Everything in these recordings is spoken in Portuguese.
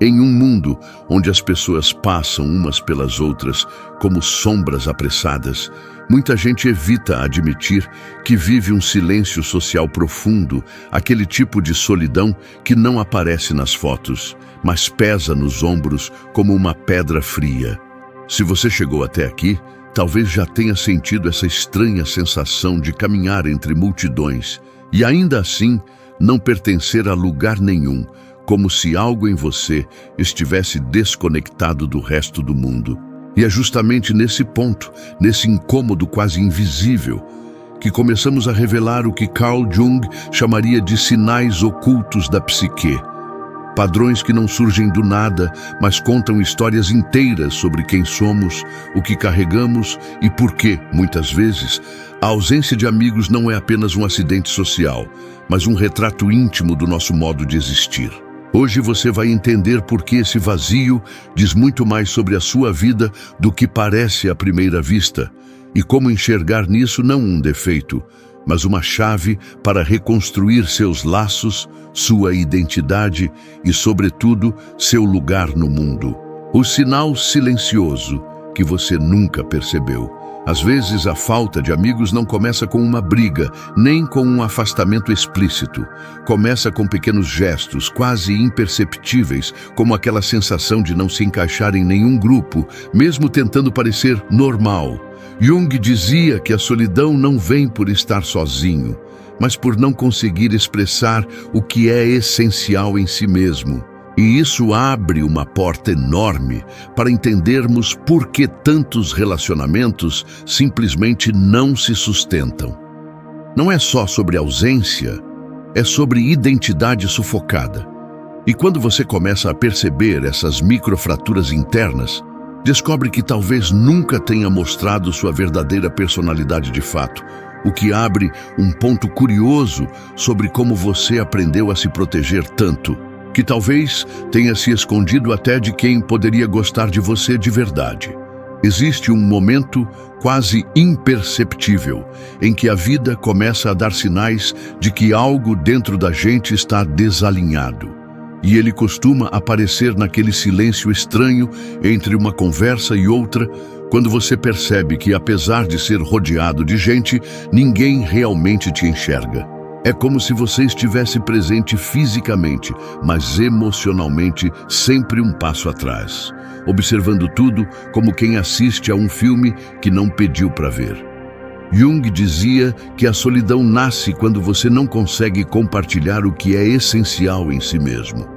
Em um mundo onde as pessoas passam umas pelas outras como sombras apressadas, muita gente evita admitir que vive um silêncio social profundo, aquele tipo de solidão que não aparece nas fotos, mas pesa nos ombros como uma pedra fria. Se você chegou até aqui, talvez já tenha sentido essa estranha sensação de caminhar entre multidões e ainda assim não pertencer a lugar nenhum, como se algo em você estivesse desconectado do resto do mundo. E é justamente nesse ponto, nesse incômodo quase invisível, que começamos a revelar o que Carl Jung chamaria de sinais ocultos da psique. Padrões que não surgem do nada, mas contam histórias inteiras sobre quem somos, o que carregamos e por que, muitas vezes, a ausência de amigos não é apenas um acidente social, mas um retrato íntimo do nosso modo de existir. Hoje você vai entender por que esse vazio diz muito mais sobre a sua vida do que parece à primeira vista, e como enxergar nisso não um defeito, mas uma chave para reconstruir seus laços, sua identidade e, sobretudo, seu lugar no mundo. O sinal silencioso que você nunca percebeu. Às vezes, a falta de amigos não começa com uma briga, nem com um afastamento explícito. Começa com pequenos gestos, quase imperceptíveis, como aquela sensação de não se encaixar em nenhum grupo, mesmo tentando parecer normal. Jung dizia que a solidão não vem por estar sozinho, mas por não conseguir expressar o que é essencial em si mesmo. E isso abre uma porta enorme para entendermos por que tantos relacionamentos simplesmente não se sustentam. Não é só sobre ausência, é sobre identidade sufocada. E quando você começa a perceber essas microfraturas internas, descobre que talvez nunca tenha mostrado sua verdadeira personalidade de fato, o que abre um ponto curioso sobre como você aprendeu a se proteger tanto, que talvez tenha se escondido até de quem poderia gostar de você de verdade. Existe um momento quase imperceptível em que a vida começa a dar sinais de que algo dentro da gente está desalinhado. E ele costuma aparecer naquele silêncio estranho entre uma conversa e outra, quando você percebe que, apesar de ser rodeado de gente, ninguém realmente te enxerga. É como se você estivesse presente fisicamente, mas emocionalmente sempre um passo atrás, observando tudo como quem assiste a um filme que não pediu para ver. Jung dizia que a solidão nasce quando você não consegue compartilhar o que é essencial em si mesmo.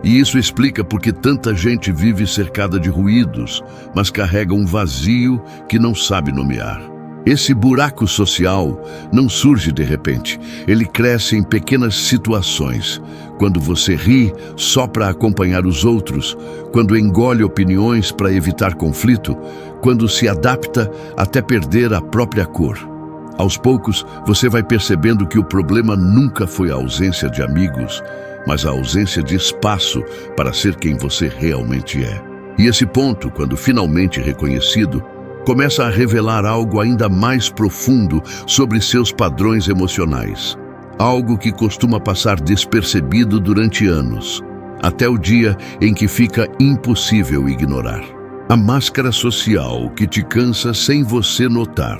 E isso explica por que tanta gente vive cercada de ruídos, mas carrega um vazio que não sabe nomear. Esse buraco social não surge de repente, ele cresce em pequenas situações. Quando você ri só para acompanhar os outros, quando engole opiniões para evitar conflito, quando se adapta até perder a própria cor. Aos poucos, você vai percebendo que o problema nunca foi a ausência de amigos, mas a ausência de espaço para ser quem você realmente é. E esse ponto, quando finalmente reconhecido, começa a revelar algo ainda mais profundo sobre seus padrões emocionais. Algo que costuma passar despercebido durante anos, até o dia em que fica impossível ignorar. A máscara social que te cansa sem você notar.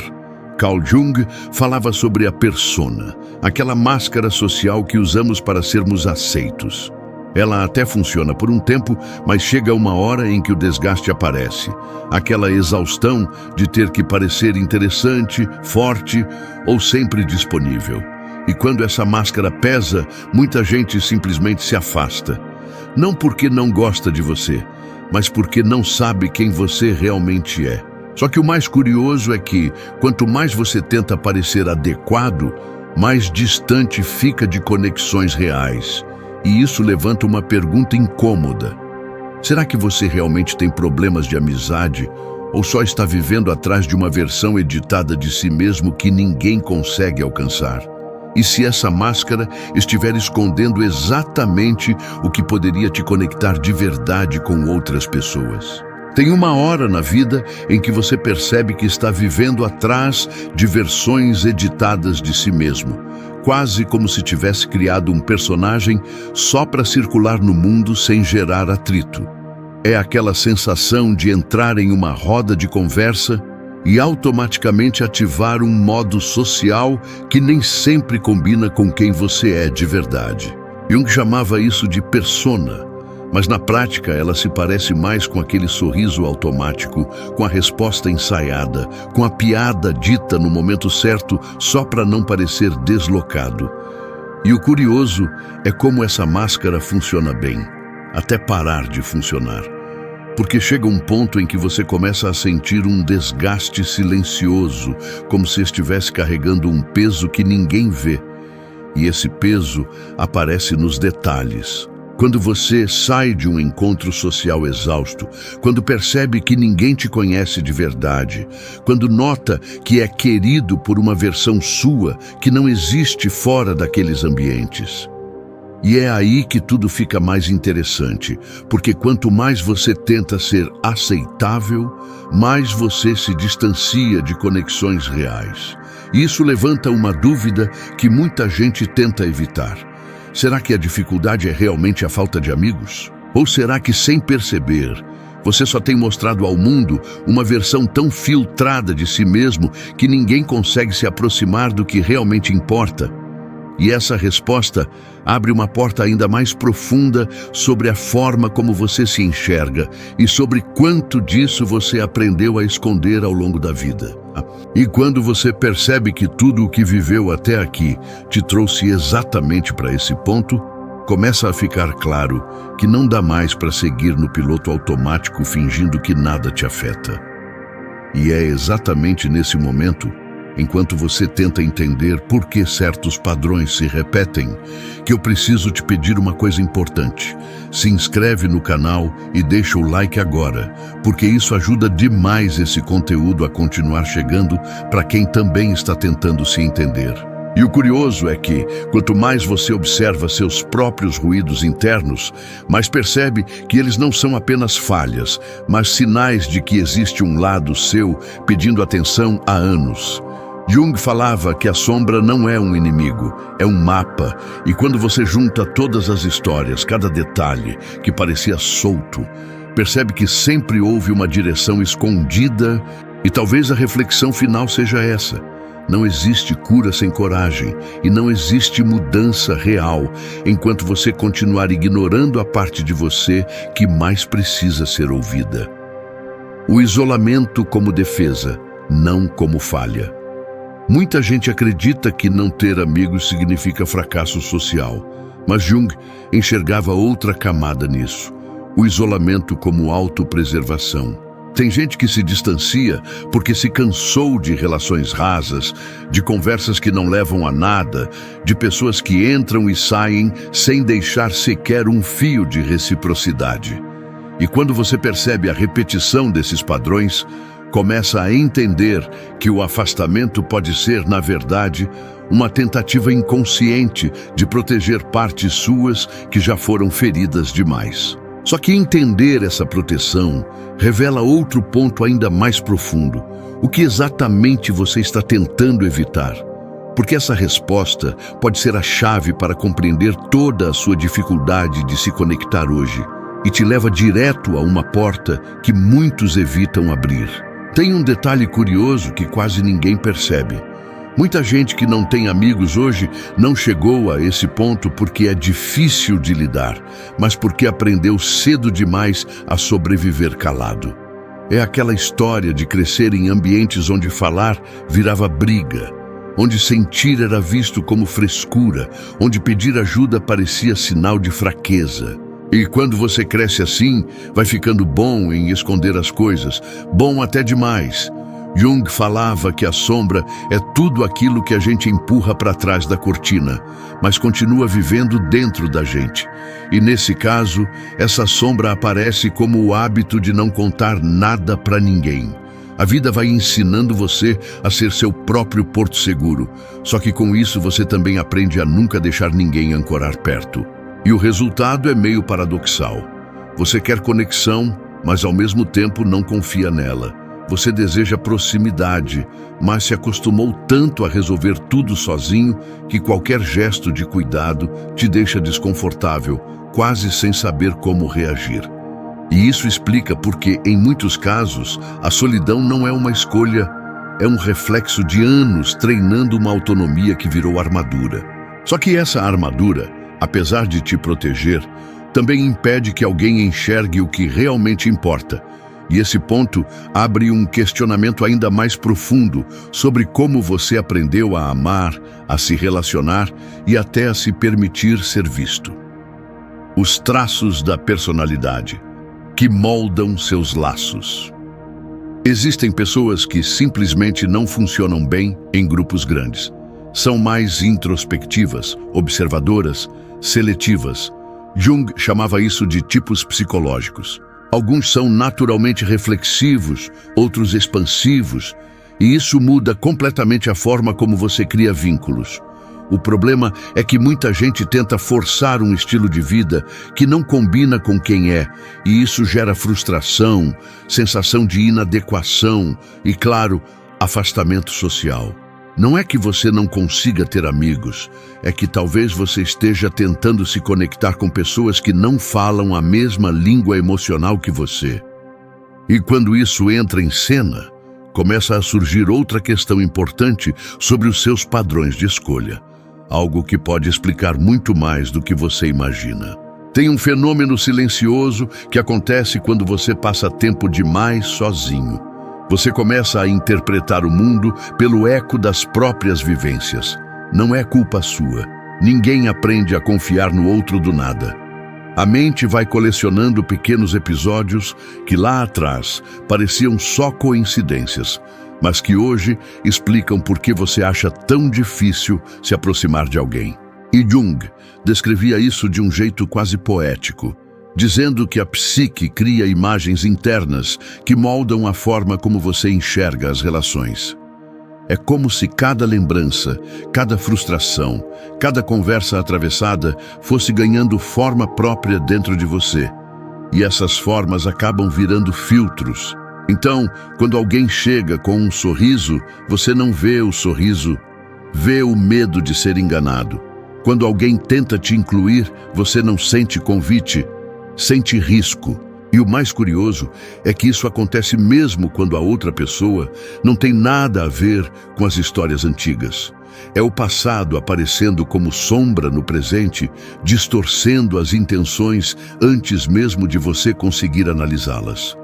Carl Jung falava sobre a persona, aquela máscara social que usamos para sermos aceitos. Ela até funciona por um tempo, mas chega uma hora em que o desgaste aparece. Aquela exaustão de ter que parecer interessante, forte ou sempre disponível. E quando essa máscara pesa, muita gente simplesmente se afasta. Não porque não gosta de você, mas porque não sabe quem você realmente é. Só que o mais curioso é que, quanto mais você tenta parecer adequado, mais distante fica de conexões reais. E isso levanta uma pergunta incômoda. Será que você realmente tem problemas de amizade ou só está vivendo atrás de uma versão editada de si mesmo que ninguém consegue alcançar? E se essa máscara estiver escondendo exatamente o que poderia te conectar de verdade com outras pessoas? Tem uma hora na vida em que você percebe que está vivendo atrás de versões editadas de si mesmo, quase como se tivesse criado um personagem só para circular no mundo sem gerar atrito. É aquela sensação de entrar em uma roda de conversa e automaticamente ativar um modo social que nem sempre combina com quem você é de verdade. Jung chamava isso de persona, mas na prática ela se parece mais com aquele sorriso automático, com a resposta ensaiada, com a piada dita no momento certo só para não parecer deslocado. E o curioso é como essa máscara funciona bem, até parar de funcionar. Porque chega um ponto em que você começa a sentir um desgaste silencioso, como se estivesse carregando um peso que ninguém vê. E esse peso aparece nos detalhes. Quando você sai de um encontro social exausto, quando percebe que ninguém te conhece de verdade, quando nota que é querido por uma versão sua que não existe fora daqueles ambientes. E é aí que tudo fica mais interessante, porque quanto mais você tenta ser aceitável, mais você se distancia de conexões reais. E isso levanta uma dúvida que muita gente tenta evitar. Será que a dificuldade é realmente a falta de amigos? Ou será que, sem perceber, você só tem mostrado ao mundo uma versão tão filtrada de si mesmo que ninguém consegue se aproximar do que realmente importa? E essa resposta abre uma porta ainda mais profunda sobre a forma como você se enxerga e sobre quanto disso você aprendeu a esconder ao longo da vida. E quando você percebe que tudo o que viveu até aqui te trouxe exatamente para esse ponto, começa a ficar claro que não dá mais para seguir no piloto automático fingindo que nada te afeta. E é exatamente nesse momento, enquanto você tenta entender por que certos padrões se repetem, que eu preciso te pedir uma coisa importante. Se inscreve no canal e deixa o like agora, porque isso ajuda demais esse conteúdo a continuar chegando para quem também está tentando se entender. E o curioso é que, quanto mais você observa seus próprios ruídos internos, mais percebe que eles não são apenas falhas, mas sinais de que existe um lado seu pedindo atenção há anos. Jung falava que a sombra não é um inimigo, é um mapa, e quando você junta todas as histórias, cada detalhe que parecia solto, percebe que sempre houve uma direção escondida, e talvez a reflexão final seja essa. Não existe cura sem coragem, e não existe mudança real enquanto você continuar ignorando a parte de você que mais precisa ser ouvida. O isolamento como defesa, não como falha. Muita gente acredita que não ter amigos significa fracasso social, mas Jung enxergava outra camada nisso, o isolamento como autopreservação. Tem gente que se distancia porque se cansou de relações rasas, de conversas que não levam a nada, de pessoas que entram e saem sem deixar sequer um fio de reciprocidade. E quando você percebe a repetição desses padrões, começa a entender que o afastamento pode ser, na verdade, uma tentativa inconsciente de proteger partes suas que já foram feridas demais. Só que entender essa proteção revela outro ponto ainda mais profundo. O que exatamente você está tentando evitar? Porque essa resposta pode ser a chave para compreender toda a sua dificuldade de se conectar hoje e te leva direto a uma porta que muitos evitam abrir. Tem um detalhe curioso que quase ninguém percebe. Muita gente que não tem amigos hoje não chegou a esse ponto porque é difícil de lidar, mas porque aprendeu cedo demais a sobreviver calado. É aquela história de crescer em ambientes onde falar virava briga, onde sentir era visto como frescura, onde pedir ajuda parecia sinal de fraqueza. E quando você cresce assim, vai ficando bom em esconder as coisas, bom até demais. Jung falava que a sombra é tudo aquilo que a gente empurra para trás da cortina, mas continua vivendo dentro da gente. E nesse caso, essa sombra aparece como o hábito de não contar nada para ninguém. A vida vai ensinando você a ser seu próprio porto seguro, só que com isso você também aprende a nunca deixar ninguém ancorar perto. E o resultado é meio paradoxal. Você quer conexão, mas ao mesmo tempo não confia nela. Você deseja proximidade, mas se acostumou tanto a resolver tudo sozinho que qualquer gesto de cuidado te deixa desconfortável, quase sem saber como reagir. E isso explica porque, em muitos casos, a solidão não é uma escolha, é um reflexo de anos treinando uma autonomia que virou armadura. Só que essa armadura, apesar de te proteger, também impede que alguém enxergue o que realmente importa. E esse ponto abre um questionamento ainda mais profundo sobre como você aprendeu a amar, a se relacionar e até a se permitir ser visto. Os traços da personalidade que moldam seus laços. Existem pessoas que simplesmente não funcionam bem em grupos grandes. São mais introspectivas, observadoras, seletivas. Jung chamava isso de tipos psicológicos. Alguns são naturalmente reflexivos, outros expansivos, e isso muda completamente a forma como você cria vínculos. O problema é que muita gente tenta forçar um estilo de vida que não combina com quem é, e isso gera frustração, sensação de inadequação e, claro, afastamento social. Não é que você não consiga ter amigos, é que talvez você esteja tentando se conectar com pessoas que não falam a mesma língua emocional que você. E quando isso entra em cena, começa a surgir outra questão importante sobre os seus padrões de escolha. Algo que pode explicar muito mais do que você imagina. Tem um fenômeno silencioso que acontece quando você passa tempo demais sozinho. Você começa a interpretar o mundo pelo eco das próprias vivências. Não é culpa sua. Ninguém aprende a confiar no outro do nada. A mente vai colecionando pequenos episódios que lá atrás pareciam só coincidências, mas que hoje explicam por que você acha tão difícil se aproximar de alguém. E Jung descrevia isso de um jeito quase poético, dizendo que a psique cria imagens internas que moldam a forma como você enxerga as relações. É como se cada lembrança, cada frustração, cada conversa atravessada fosse ganhando forma própria dentro de você. E essas formas acabam virando filtros. Então, quando alguém chega com um sorriso, você não vê o sorriso, vê o medo de ser enganado. Quando alguém tenta te incluir, você não sente convite, sente risco. E o mais curioso é que isso acontece mesmo quando a outra pessoa não tem nada a ver com as histórias antigas. É o passado aparecendo como sombra no presente, distorcendo as intenções antes mesmo de você conseguir analisá-las.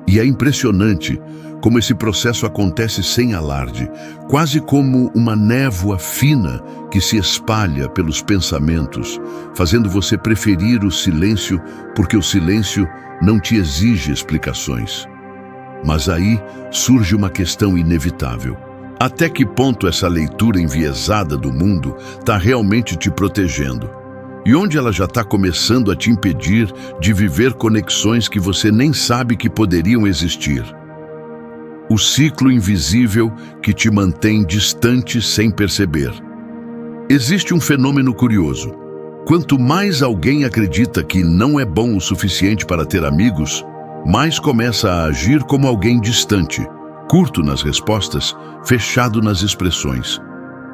E é impressionante como esse processo acontece sem alarde, quase como uma névoa fina que se espalha pelos pensamentos, fazendo você preferir o silêncio porque o silêncio não te exige explicações. Mas aí surge uma questão inevitável. Até que ponto essa leitura enviesada do mundo está realmente te protegendo? E onde ela já está começando a te impedir de viver conexões que você nem sabe que poderiam existir? O ciclo invisível que te mantém distante sem perceber. Existe um fenômeno curioso. Quanto mais alguém acredita que não é bom o suficiente para ter amigos, mais começa a agir como alguém distante, curto nas respostas, fechado nas expressões.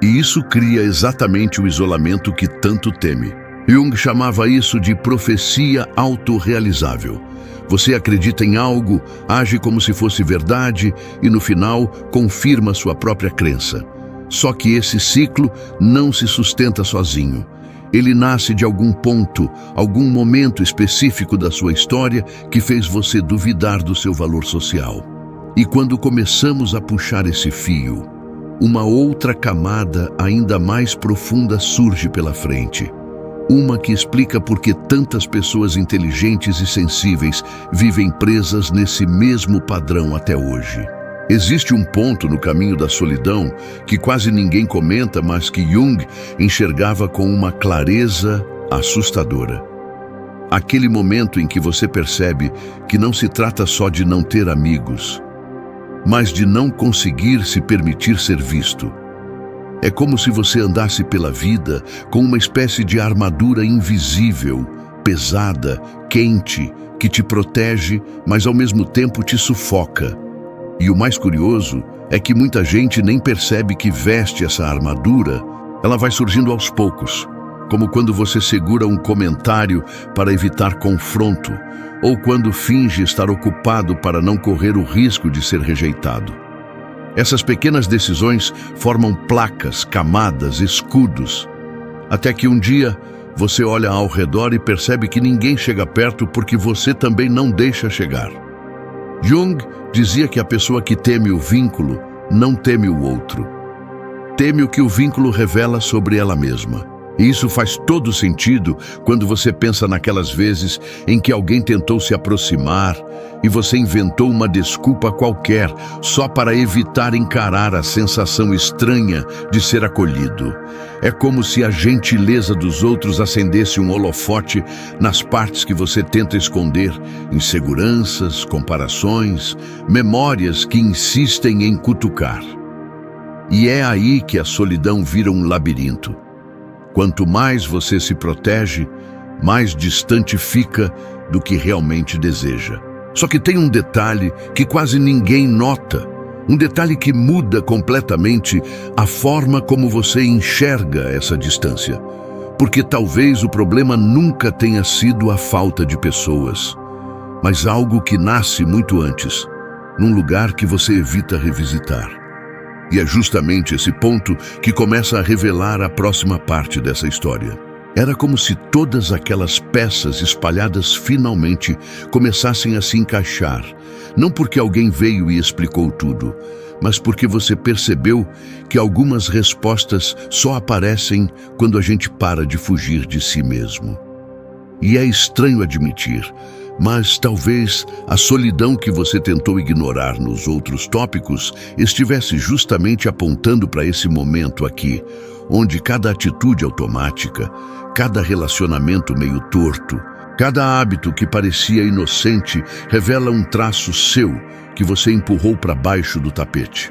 E isso cria exatamente o isolamento que tanto teme. Jung chamava isso de profecia autorrealizável. Você acredita em algo, age como se fosse verdade e, no final, confirma sua própria crença. Só que esse ciclo não se sustenta sozinho. Ele nasce de algum ponto, algum momento específico da sua história que fez você duvidar do seu valor social. E quando começamos a puxar esse fio, uma outra camada ainda mais profunda surge pela frente. Uma que explica por que tantas pessoas inteligentes e sensíveis vivem presas nesse mesmo padrão até hoje. Existe um ponto no caminho da solidão que quase ninguém comenta, mas que Jung enxergava com uma clareza assustadora. Aquele momento em que você percebe que não se trata só de não ter amigos, mas de não conseguir se permitir ser visto. É como se você andasse pela vida com uma espécie de armadura invisível, pesada, quente, que te protege, mas ao mesmo tempo te sufoca. E o mais curioso é que muita gente nem percebe que veste essa armadura. Ela vai surgindo aos poucos, como quando você segura um comentário para evitar confronto, ou quando finge estar ocupado para não correr o risco de ser rejeitado. Essas pequenas decisões formam placas, camadas, escudos, até que um dia você olha ao redor e percebe que ninguém chega perto porque você também não deixa chegar. Jung dizia que a pessoa que teme o vínculo não teme o outro. Teme o que o vínculo revela sobre ela mesma. E isso faz todo sentido quando você pensa naquelas vezes em que alguém tentou se aproximar e você inventou uma desculpa qualquer só para evitar encarar a sensação estranha de ser acolhido. É como se a gentileza dos outros acendesse um holofote nas partes que você tenta esconder, inseguranças, comparações, memórias que insistem em cutucar. E é aí que a solidão vira um labirinto. Quanto mais você se protege, mais distante fica do que realmente deseja. Só que tem um detalhe que quase ninguém nota, um detalhe que muda completamente a forma como você enxerga essa distância. Porque talvez o problema nunca tenha sido a falta de pessoas, mas algo que nasce muito antes, num lugar que você evita revisitar. E é justamente esse ponto que começa a revelar a próxima parte dessa história. Era como se todas aquelas peças espalhadas finalmente começassem a se encaixar, não porque alguém veio e explicou tudo, mas porque você percebeu que algumas respostas só aparecem quando a gente para de fugir de si mesmo. E é estranho admitir, mas talvez a solidão que você tentou ignorar nos outros tópicos estivesse justamente apontando para esse momento aqui, onde cada atitude automática, cada relacionamento meio torto, cada hábito que parecia inocente revela um traço seu que você empurrou para baixo do tapete.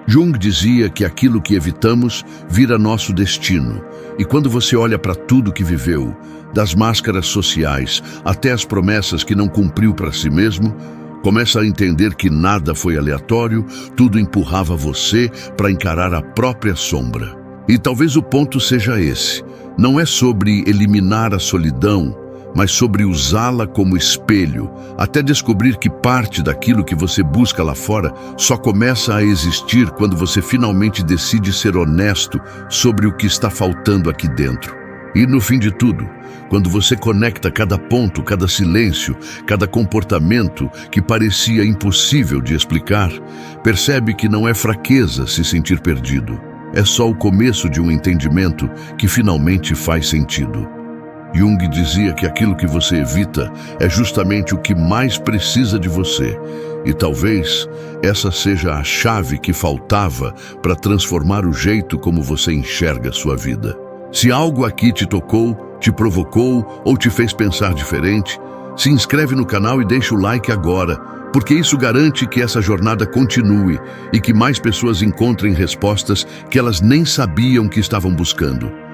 Jung dizia que aquilo que evitamos vira nosso destino, e quando você olha para tudo que viveu, das máscaras sociais até as promessas que não cumpriu para si mesmo, começa a entender que nada foi aleatório, tudo empurrava você para encarar a própria sombra. E talvez o ponto seja esse, não é sobre eliminar a solidão, mas sobre usá-la como espelho, até descobrir que parte daquilo que você busca lá fora só começa a existir quando você finalmente decide ser honesto sobre o que está faltando aqui dentro. E no fim de tudo, quando você conecta cada ponto, cada silêncio, cada comportamento que parecia impossível de explicar, percebe que não é fraqueza se sentir perdido. É só o começo de um entendimento que finalmente faz sentido. Jung dizia que aquilo que você evita é justamente o que mais precisa de você. E talvez essa seja a chave que faltava para transformar o jeito como você enxerga a sua vida. Se algo aqui te tocou, te provocou ou te fez pensar diferente, se inscreve no canal e deixa o like agora, porque isso garante que essa jornada continue e que mais pessoas encontrem respostas que elas nem sabiam que estavam buscando.